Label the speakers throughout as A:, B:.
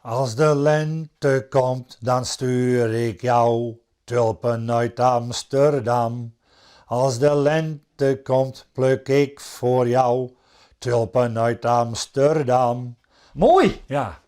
A: Als de lente komt, dan stuur ik jou tulpen uit Amsterdam. Als de lente komt, pluk ik voor jou tulpen uit Amsterdam.
B: Mooi!
A: Ja,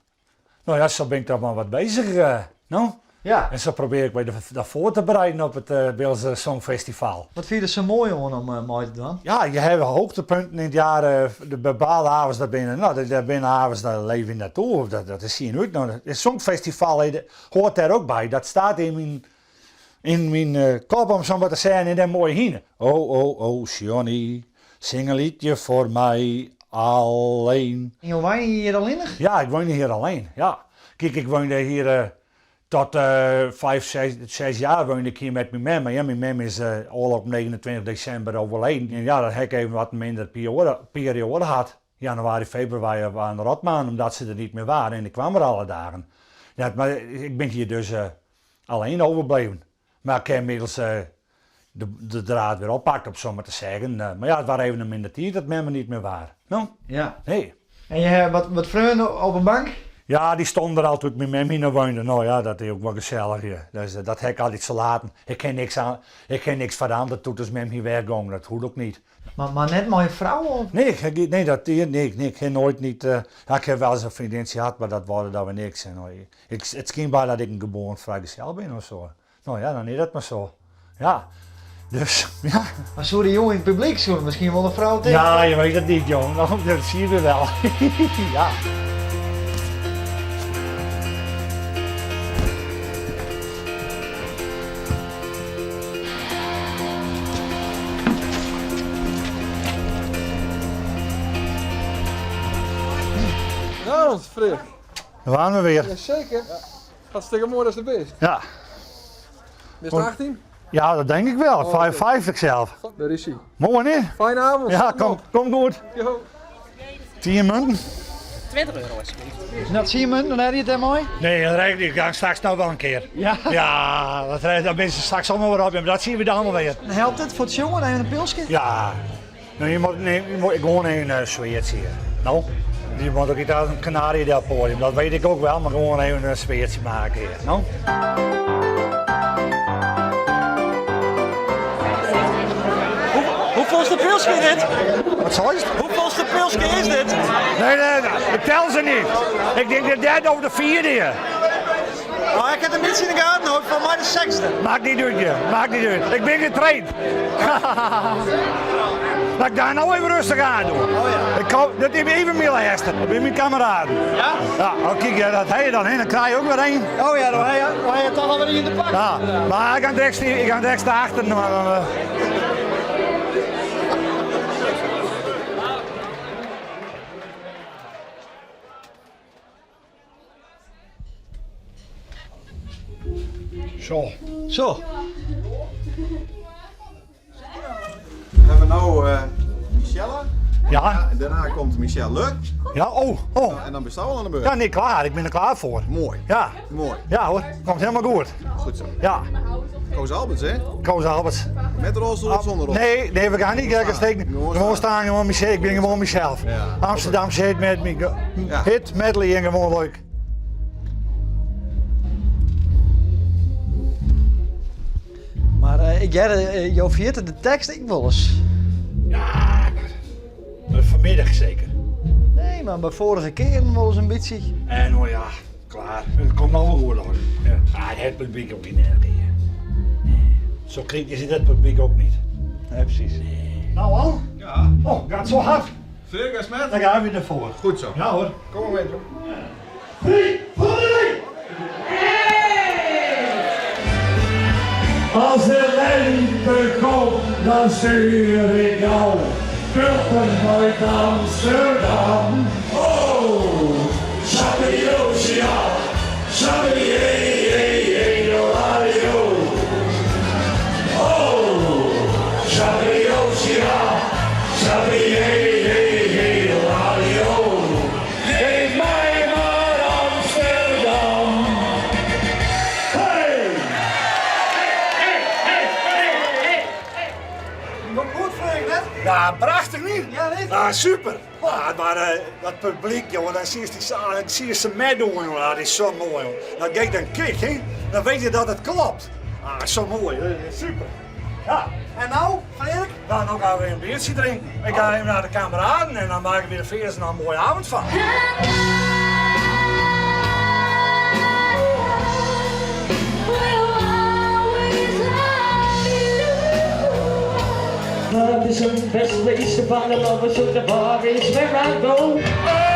A: nou ja, zo ben ik toch maar wat bezig. Nou?
B: Ja.
A: En zo probeer ik mij dat voor te bereiden op het Beelse Songfestival.
B: Wat vind je er zo mooi om mooi te doen?
A: Ja, je hebt hoogtepunten in het jaar, de bepaalde avonds, daar binnen avonds, daar leven we naartoe. Dat is hier nooit. Nou, het Songfestival hoort daar ook bij. Dat staat in mijn kop, om zo maar te zeggen, in dat mooie hine. Oh, oh, oh, Johnny, zing een liedje voor mij alleen.
B: En je woont hier alleen nog?
A: Ja, ik woon hier alleen, ja. Kijk, ik woonde hier tot 5, 6 jaar woonde ik hier met mijn mem. Maar ja, mijn mem is al op 29 december overleden. En ja, dat heb ik even wat minder periode gehad. Januari, februari waren de rotmaanden, omdat ze er niet meer waren. En ik kwam er alle dagen. Ja, maar ik ben hier dus alleen overgebleven. Maar ik heb inmiddels de draad weer oppakt, om zo maar te zeggen. Maar ja, het was even een minder tijd dat men me niet meer waren. Nou,
B: Ja.
A: nee.
B: En je hebt wat vrienden op een bank?
A: Ja, die stonden er altijd met mij in woonde. Nou ja, dat is ook wel gezellig. Ja. Dus, dat heb ik altijd zo laten. Ik ken niks veranderd toen ze met me weggaan. Dat hoeft ook niet.
B: Maar net mooie vrouw of?
A: Nee, ik heb nooit niet. Ja, ik heb wel eens een vriendinnetje gehad, maar dat worden dan weer niks. En, het scheen bij dat ik een geboren vrijgezel ben of zo. Nou ja, dan is dat maar zo. Ja, dus ja.
B: Maar zo de jongen in het publiek zullen misschien wel een vrouw tegen.
A: Ja, je weet het niet, jong. Nou, dat zie je wel. Ja.
C: Nou, Frik.
A: Daar waren we weer.
C: Jazeker. Hartstikke mooi dat is de best.
A: Ja.
C: Ben je 18?
A: Ja, dat denk ik wel.
C: Oh, oké.
A: 55 zelf.
C: Daar is hij.
A: Mooi, hè?
C: Fijne avond.
A: Ja, kom goed.
C: Yo.
A: 10 munten?
D: 20 euro alsjeblieft.
B: Dat zie je me, dan heb je het hè mooi?
A: Nee, dat rijd ik dan straks nog wel een keer.
B: Ja.
A: Ja, dat mensen straks allemaal weer op. Maar dat zien we dan allemaal weer.
B: Dan helpt het voor het jongen, even een pilsje?
A: Ja. Nou, je moet gewoon een zweertje hier. Nou, je moet ook niet als een kanarie dat podium. Dat weet ik ook wel, maar gewoon even een zweertje maken hier. Nou.
E: Hoeveelste pilsje is dit?
A: Wat zal je?
E: Hoeveelste pilsje is dit?
A: Nee, ik tel ze niet. Ik denk de derde of de vierde hier.
E: Oh, ik heb hem niet in de gaten hoor, van mij de sexte.
A: Maakt niet uit, je. Maakt niet uit. Ik ben getraind. Dat ik daar nou even rustig aan doe.
E: Oh ja.
A: Dat is even meer Hester. Dat ben mijn kameraden.
E: Ja?
A: Ja, oh, kijk, dat heb je dan heen. Dan krijg je ook weer een.
E: Oh ja, dan heb je het toch alweer in de pak.
A: Ja, maar ik ga direct achter. Zo.
B: Zo.
F: Hebben we nou Michelle.
A: Ja,
F: En daarna komt Michelle Luk.
A: ja, oh.
F: En dan bestaan we aan de beurt.
A: Ja, nee, klaar. Ik ben er klaar voor.
F: Mooi.
A: Ja,
F: Mooi.
A: ja hoor. Komt helemaal goed.
F: Goed zo.
A: Ja,
F: Koos Alberts, hè?
A: Koos Alberts.
F: Met rolstoel of zonder rolstoel?
A: Nee, we gaan niet kijken steken. Gewoon staan, gewoon mezelf. Ik ben gewoon mezelf.
F: Ja.
A: Amsterdamse hit medley en gewoon leuk.
B: Maar jou viert de tekst ik wel eens.
A: Ja, vanmiddag zeker.
B: Nee, maar bij vorige keer wel eens een beetje.
A: En nou ja, klaar. Het komt nou wel goed hoor. Ja. Het publiek ook niet erg hier. Zo kritisch is het publiek ook niet.
B: Nee, precies.
A: Nou al?
F: Ja.
A: Oh, gaat zo hard.
F: Frik is met.
A: Dan gaan we ervoor.
F: Goed zo.
A: Ja hoor.
F: Kom maar mee, joh.
A: 3, voor de Als de lente komt, dan stuur ik jou tulpen uit Amsterdam. Oh, Sabiosia, Sabiosia, oh, Sabiosia, Sabiosia. Geef mij maar Amsterdam. Hey!
B: Wat goed, Frank, net?
A: Ja, prachtig niet?
B: Ja, weet je.
A: Ah, super.
B: Oh,
A: Ja, maar dat publiek, jongen, dan zie je ze meedoen, jongen. Dat is zo mooi, jongen. Dan ga je dan kijken, hè, dan weet je dat het klopt. Ah, zo mooi, super. Ja, en nou, Frederik? Nou, dan gaan we weer een biertje drinken. Ik ga even naar de kameraden en dan maken we weer feest en een mooie avond van.
G: Love is the best place to find a lover, so the bar is where I go.